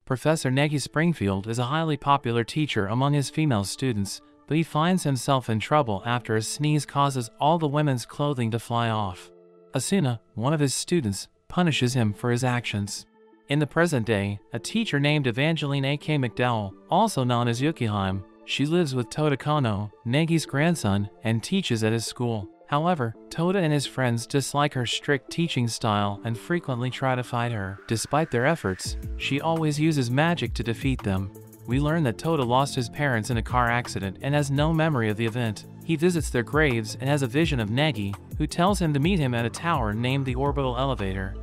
Professor Negi Springfield is a highly popular teacher among his female students, but he finds himself in trouble after a sneeze causes all the women's clothing to fly off. Asuna, one of his students, punishes him for his actions. In the present day, a teacher named Evangeline A.K. McDowell, also known as Yukihime, she lives with Touta Konoe, Negi's grandson, and teaches at his school. However, Touta and his friends dislike her strict teaching style and frequently try to fight her. Despite their efforts, she always uses magic to defeat them. We learn that Touta lost his parents in a car accident and has no memory of the event. He visits their graves and has a vision of Negi, who tells him to meet him at a tower named the Orbital Elevator.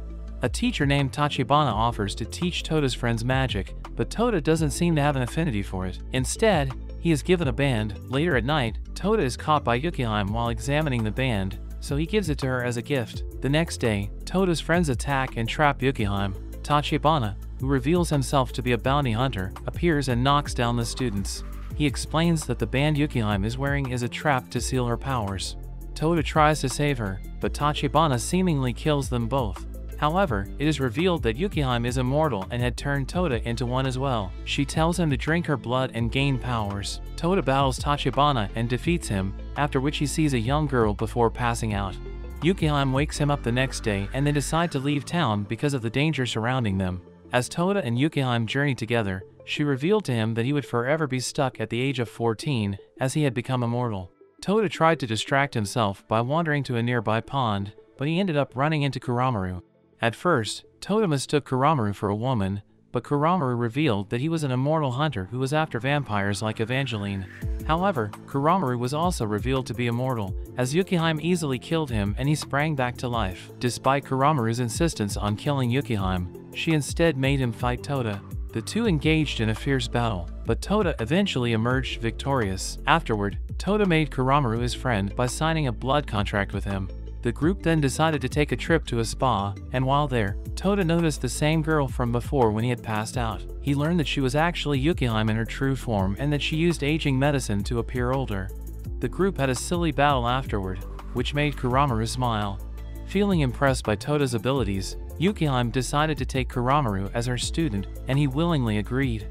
A teacher named Tachibana offers to teach Tota's friends magic, but Touta doesn't seem to have an affinity for it. Instead, he is given a band. Later at night, Touta is caught by Yukihime while examining the band, so he gives it to her as a gift. The next day, Tota's friends attack and trap Yukihime. Tachibana, who reveals himself to be a bounty hunter, appears and knocks down the students. He explains that the band Yukihime is wearing is a trap to seal her powers. Touta tries to save her, but Tachibana seemingly kills them both. However, it is revealed that Yukihime is immortal and had turned Touta into one as well. She tells him to drink her blood and gain powers. Touta battles Tachibana and defeats him, after which he sees a young girl before passing out. Yukihime wakes him up the next day and they decide to leave town because of the danger surrounding them. As Touta and Yukihime journey together, she revealed to him that he would forever be stuck at the age of 14, as he had become immortal. Touta tried to distract himself by wandering to a nearby pond, but he ended up running into Kuramaru. At first, Touta mistook Kuramaru for a woman, but Kuramaru revealed that he was an immortal hunter who was after vampires like Evangeline. However, Kuramaru was also revealed to be immortal, as Yukihime easily killed him and he sprang back to life. Despite Kuramaru's insistence on killing Yukihime, she instead made him fight Touta. The two engaged in a fierce battle, but Touta eventually emerged victorious. Afterward, Touta made Kuramaru his friend by signing a blood contract with him. The group then decided to take a trip to a spa, and while there, Touta noticed the same girl from before when he had passed out. He learned that she was actually Yukihime in her true form and that she used aging medicine to appear older. The group had a silly battle afterward, which made Kuramaru smile. Feeling impressed by Tota's abilities, Yukihime decided to take Kuramaru as her student, and he willingly agreed.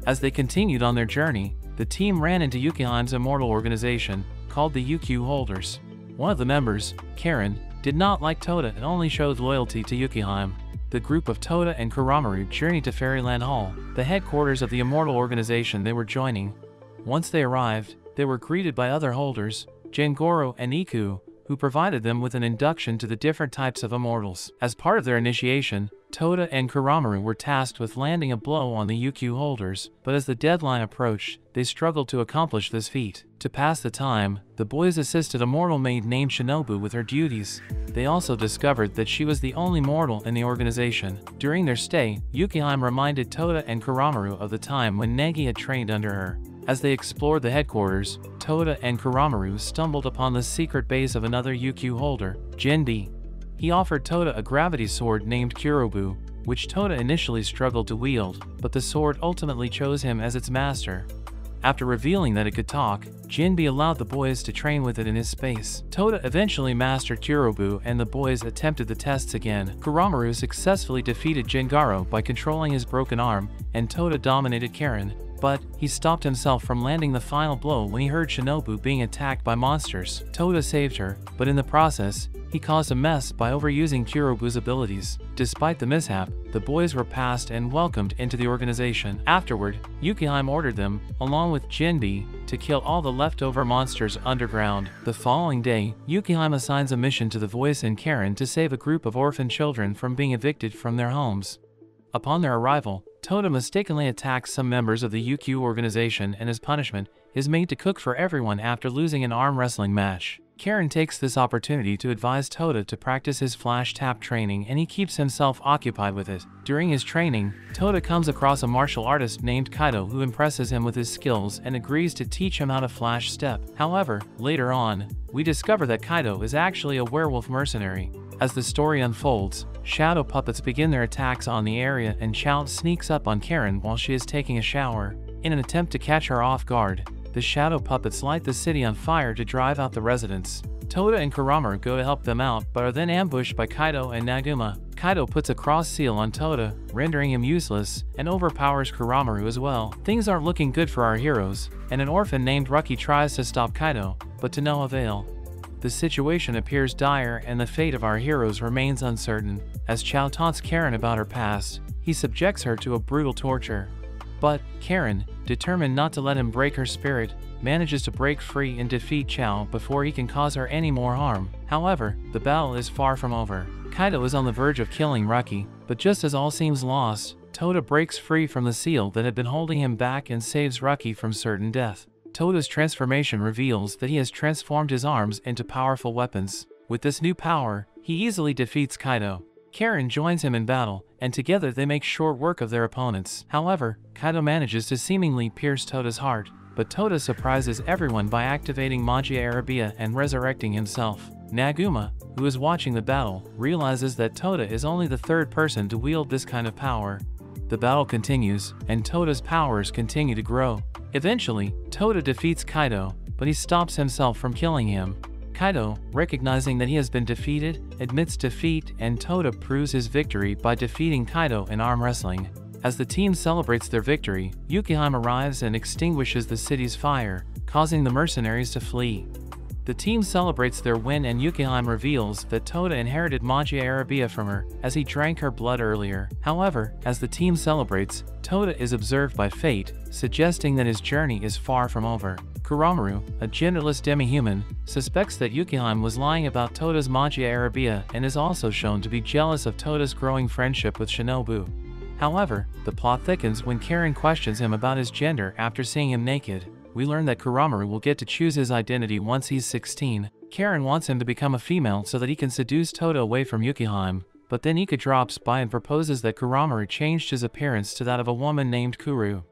As they continued on their journey, the team ran into Yukihime's immortal organization, called the UQ Holders. One of the members, Karen, did not like Touta and only showed loyalty to Yukihime. The group of Touta and Kuramaru journeyed to Fairyland Hall, the headquarters of the immortal organization they were joining. Once they arrived, they were greeted by other holders, Jengoro and Iku, who provided them with an induction to the different types of immortals. As part of their initiation, Touta and Kuramaru were tasked with landing a blow on the UQ holders, but as the deadline approached, they struggled to accomplish this feat. To pass the time, the boys assisted a mortal maid named Shinobu with her duties. They also discovered that she was the only mortal in the organization. During their stay, Yukihime reminded Touta and Kuramaru of the time when Negi had trained under her. As they explored the headquarters, Touta and Kuramaru stumbled upon the secret base of another UQ holder, Jinbi. He offered Touta a gravity sword named Kurobu, which Touta initially struggled to wield, but the sword ultimately chose him as its master. After revealing that it could talk, Jinbi allowed the boys to train with it in his space. Touta eventually mastered Kurobu and the boys attempted the tests again. Kuramaru successfully defeated Jengaro by controlling his broken arm, and Touta dominated Karen. But he stopped himself from landing the final blow when he heard Shinobu being attacked by monsters. Touta saved her, but in the process, he caused a mess by overusing Kurobu's abilities. Despite the mishap, the boys were passed and welcomed into the organization. Afterward, Yukihime ordered them, along with Jinbi, to kill all the leftover monsters underground. The following day, Yukihime assigns a mission to the voice and Karen to save a group of orphan children from being evicted from their homes. Upon their arrival, Touta mistakenly attacks some members of the UQ organization and as punishment, is made to cook for everyone after losing an arm wrestling match. Karen takes this opportunity to advise Touta to practice his flash tap training and he keeps himself occupied with it. During his training, Touta comes across a martial artist named Kaido who impresses him with his skills and agrees to teach him how to flash step. However, later on, we discover that Kaido is actually a werewolf mercenary. As the story unfolds, shadow puppets begin their attacks on the area and Chow sneaks up on Karen while she is taking a shower. In an attempt to catch her off guard, the shadow puppets light the city on fire to drive out the residents. Touta and Kuramaru go to help them out but are then ambushed by Kaido and Naguma. Kaido puts a cross seal on Touta, rendering him useless, and overpowers Kuramaru as well. Things aren't looking good for our heroes, and an orphan named Rucky tries to stop Kaido, but to no avail. The situation appears dire and the fate of our heroes remains uncertain. As Chao taunts Karen about her past, he subjects her to a brutal torture. But Karen, determined not to let him break her spirit, manages to break free and defeat Chao before he can cause her any more harm. However, the battle is far from over. Kaido is on the verge of killing Rucky, but just as all seems lost, Touta breaks free from the seal that had been holding him back and saves Rucky from certain death. Touta's transformation reveals that he has transformed his arms into powerful weapons. With this new power, he easily defeats Kaido. Karen joins him in battle, and together they make short work of their opponents. However, Kaido manages to seemingly pierce Touta's heart, but Touta surprises everyone by activating Magia Arabia and resurrecting himself. Naguma, who is watching the battle, realizes that Touta is only the third person to wield this kind of power. The battle continues, and Touta's powers continue to grow. Eventually, Touta defeats Kaido, but he stops himself from killing him. Kaido, recognizing that he has been defeated, admits defeat, and Touta proves his victory by defeating Kaido in arm wrestling. As the team celebrates their victory, Yukihime arrives and extinguishes the city's fire, causing the mercenaries to flee. The team celebrates their win and Yukihime reveals that Touta inherited Magia Arabia from her, as he drank her blood earlier. However, as the team celebrates, Touta is observed by fate, suggesting that his journey is far from over. Kuramaru, a genderless demi-human, suspects that Yukihime was lying about Touta's Magia Arabia and is also shown to be jealous of Touta's growing friendship with Shinobu. However, the plot thickens when Karen questions him about his gender after seeing him naked. We learn that Kuramaru will get to choose his identity once he's 16. Karen wants him to become a female so that he can seduce Touta away from Yukihime, but then Ika drops by and proposes that Kuramaru changed his appearance to that of a woman named Kuru.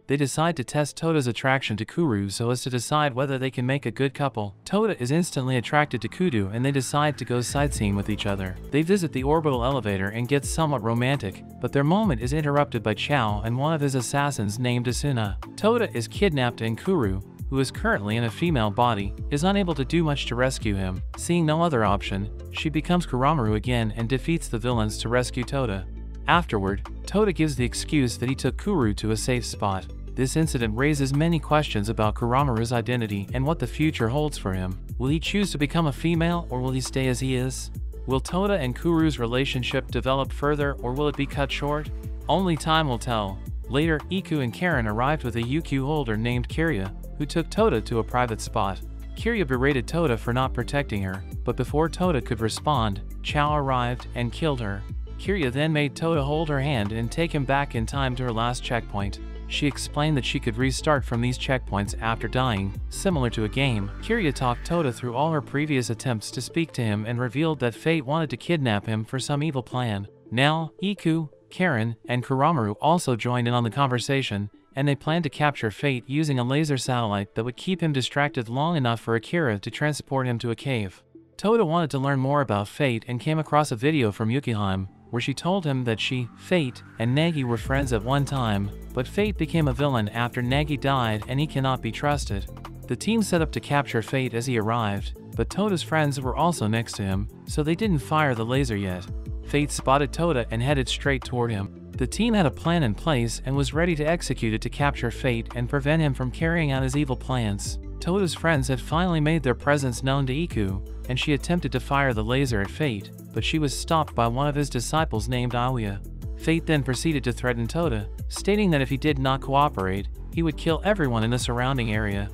They decide to test Touta's attraction to Kuru so as to decide whether they can make a good couple. Touta is instantly attracted to Kudu and they decide to go sightseeing with each other. They visit the orbital elevator and get somewhat romantic, but their moment is interrupted by Chao and one of his assassins named Asuna. Touta is kidnapped and Kuru, who is currently in a female body, is unable to do much to rescue him. Seeing no other option, she becomes Kuramaru again and defeats the villains to rescue Touta. Afterward, Touta gives the excuse that he took Kuru to a safe spot. This incident raises many questions about Kuramaru's identity and what the future holds for him. Will he choose to become a female or will he stay as he is? Will Touta and Kuru's relationship develop further or will it be cut short? Only time will tell. Later, Iku and Karen arrived with a UQ holder named Kirya, who took Touta to a private spot. Kirya berated Touta for not protecting her, but before Touta could respond, Chao arrived and killed her. Kirya then made Touta hold her hand and take him back in time to her last checkpoint. She explained that she could restart from these checkpoints after dying, similar to a game. Kirya talked Touta through all her previous attempts to speak to him and revealed that fate wanted to kidnap him for some evil plan. Now, Iku, Karen, and Kuramaru also joined in on the conversation, and they planned to capture Fate using a laser satellite that would keep him distracted long enough for Akira to transport him to a cave. Touta wanted to learn more about Fate and came across a video from Yukihime, where she told him that she, Fate, and Nagi were friends at one time, but Fate became a villain after Nagi died and he cannot be trusted. The team set up to capture Fate as he arrived, but Touta's friends were also next to him, so they didn't fire the laser yet. Fate spotted Touta and headed straight toward him. The team had a plan in place and was ready to execute it to capture Fate and prevent him from carrying out his evil plans. Touta's friends had finally made their presence known to Iku, and she attempted to fire the laser at Fate, but she was stopped by one of his disciples named Aoya. Fate then proceeded to threaten Touta, stating that if he did not cooperate, he would kill everyone in the surrounding area.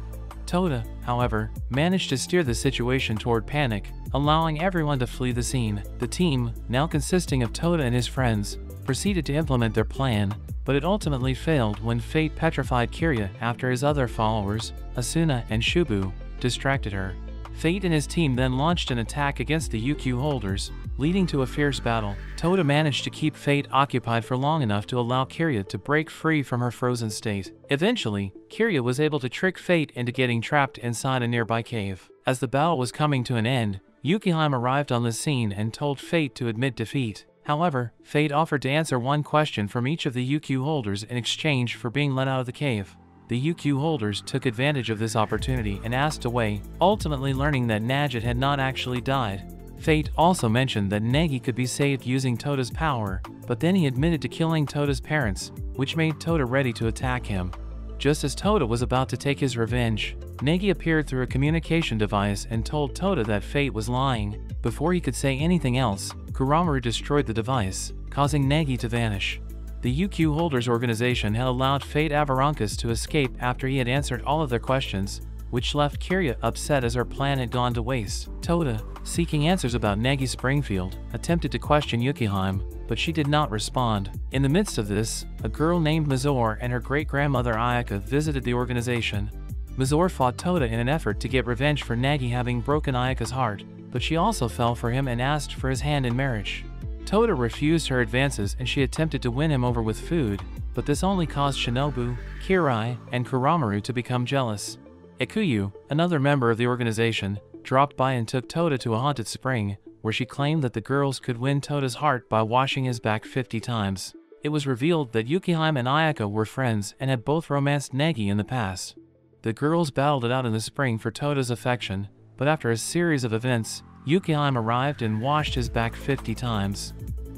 Touta, however, managed to steer the situation toward panic, allowing everyone to flee the scene. The team, now consisting of Touta and his friends, proceeded to implement their plan, but it ultimately failed when Fate petrified Kirya after his other followers, Asuna and Shubu, distracted her. Fate and his team then launched an attack against the UQ holders, leading to a fierce battle. Touta managed to keep Fate occupied for long enough to allow Kirya to break free from her frozen state. Eventually, Kirya was able to trick Fate into getting trapped inside a nearby cave. As the battle was coming to an end, Yukihime arrived on the scene and told Fate to admit defeat. However, Fate offered to answer one question from each of the UQ holders in exchange for being let out of the cave. The UQ holders took advantage of this opportunity and asked away, ultimately learning that Najit had not actually died. Fate also mentioned that Negi could be saved using Touta's power, but then he admitted to killing Touta's parents, which made Touta ready to attack him. Just as Touta was about to take his revenge, Negi appeared through a communication device and told Touta that Fate was lying. Before he could say anything else, Kuramaru destroyed the device, causing Negi to vanish. The UQ Holders organization had allowed Fate Avarankas to escape after he had answered all of their questions, which left Kiria upset as her plan had gone to waste. Touta, seeking answers about Negi Springfield, attempted to question Yukihime, but she did not respond. In the midst of this, a girl named Mizore and her great-grandmother Ayaka visited the organization. Mizore fought Touta in an effort to get revenge for Negi having broken Ayaka's heart, but she also fell for him and asked for his hand in marriage. Touta refused her advances and she attempted to win him over with food, but this only caused Shinobu, Kirai, and Kuramaru to become jealous. Ikuyu, another member of the organization, dropped by and took Touta to a haunted spring, where she claimed that the girls could win Touta's heart by washing his back 50 times. It was revealed that Yukihime and Ayaka were friends and had both romanced Negi in the past. The girls battled it out in the spring for Touta's affection, but after a series of events, Yukihime arrived and washed his back 50 times.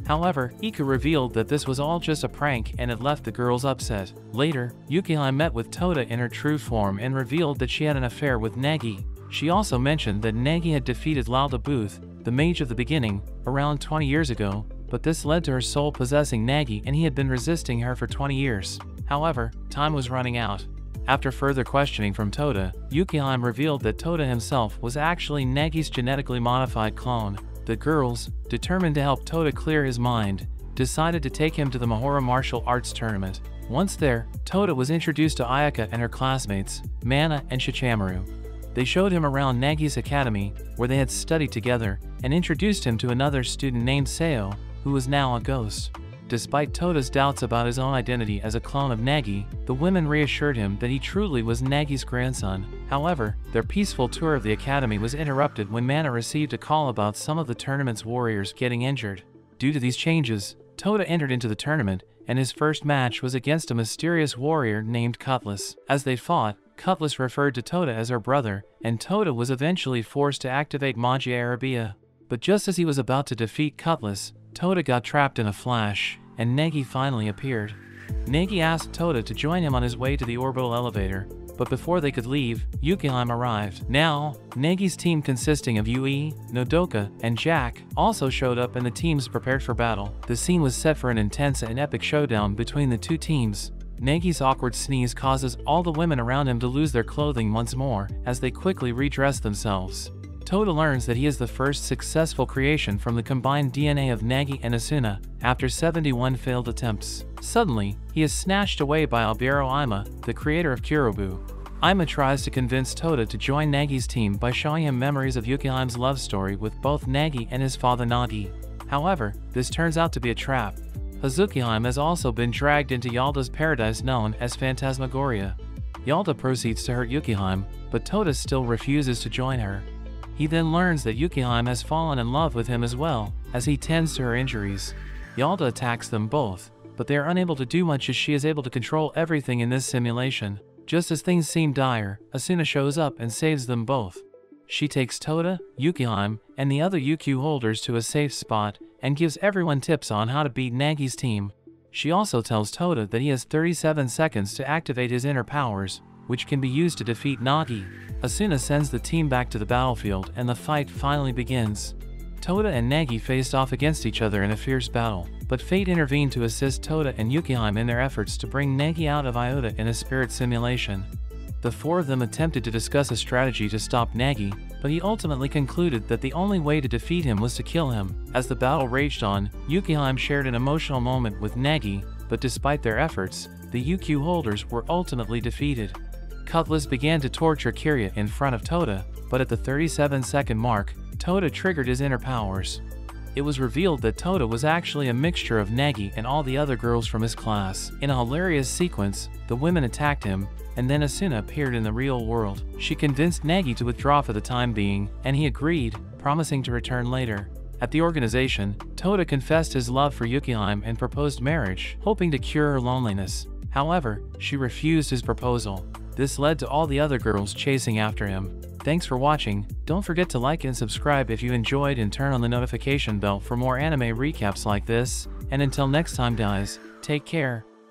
However, Ika revealed that this was all just a prank and it left the girls upset. Later, Yukihime met with Touta in her true form and revealed that she had an affair with Negi. She also mentioned that Negi had defeated Lauda Booth, the mage of the beginning, around 20 years ago, but this led to her soul possessing Negi and he had been resisting her for 20 years. However, time was running out. After further questioning from Touta, Yukihime revealed that Touta himself was actually Negi's genetically modified clone. The girls, determined to help Touta clear his mind, decided to take him to the Mahora martial arts tournament. Once there, Touta was introduced to Ayaka and her classmates, Mana and Shichamaru. They showed him around Negi's academy, where they had studied together, and introduced him to another student named Seo, who was now a ghost. Despite Touta's doubts about his own identity as a clone of Negi, the women reassured him that he truly was Negi's grandson. However, their peaceful tour of the academy was interrupted when Mana received a call about some of the tournament's warriors getting injured. Due to these changes, Touta entered into the tournament, and his first match was against a mysterious warrior named Cutlass. As they fought, Cutlass referred to Touta as her brother, and Touta was eventually forced to activate Magia Arabia. But just as he was about to defeat Cutlass, Touta got trapped in a flash, and Negi finally appeared. Negi asked Touta to join him on his way to the orbital elevator, but before they could leave, Yukihime arrived. Now, Negi's team consisting of Yui, Nodoka, and Jack also showed up and the teams prepared for battle. The scene was set for an intense and epic showdown between the two teams. Negi's awkward sneeze causes all the women around him to lose their clothing once more as they quickly redress themselves. Touta learns that he is the first successful creation from the combined DNA of Negi and Asuna, after 71 failed attempts. Suddenly, he is snatched away by Albiero Ima, the creator of Kurobu. Ima tries to convince Touta to join Negi's team by showing him memories of Yukihime's love story with both Negi and his father Nagi. However, this turns out to be a trap. Hazukihime has also been dragged into Yalda's paradise known as Phantasmagoria. Yalda proceeds to hurt Yukihime, but Touta still refuses to join her. He then learns that Yukihime has fallen in love with him as well, as he tends to her injuries. Yalda attacks them both, but they are unable to do much as she is able to control everything in this simulation. Just as things seem dire, Asuna shows up and saves them both. She takes Touta, Yukihime, and the other UQ holders to a safe spot and gives everyone tips on how to beat Negi's team. She also tells Touta that he has 37 seconds to activate his inner powers, which can be used to defeat Nagi. Asuna sends the team back to the battlefield and the fight finally begins. Touta and Negi faced off against each other in a fierce battle, but fate intervened to assist Touta and Yukihime in their efforts to bring Negi out of Iota in a spirit simulation. The four of them attempted to discuss a strategy to stop Negi, but he ultimately concluded that the only way to defeat him was to kill him. As the battle raged on, Yukihime shared an emotional moment with Negi, but despite their efforts, the UQ holders were ultimately defeated. Cutlass began to torture Kiria in front of Touta, but at the 37-second mark, Touta triggered his inner powers. It was revealed that Touta was actually a mixture of Negi and all the other girls from his class. In a hilarious sequence, the women attacked him, and then Asuna appeared in the real world. She convinced Negi to withdraw for the time being, and he agreed, promising to return later. At the organization, Touta confessed his love for Yukihime and proposed marriage, hoping to cure her loneliness. However, she refused his proposal. This led to all the other girls chasing after him. Thanks for watching. Don't forget to like and subscribe if you enjoyed, and turn on the notification bell for more anime recaps like this. And until next time guys, take care.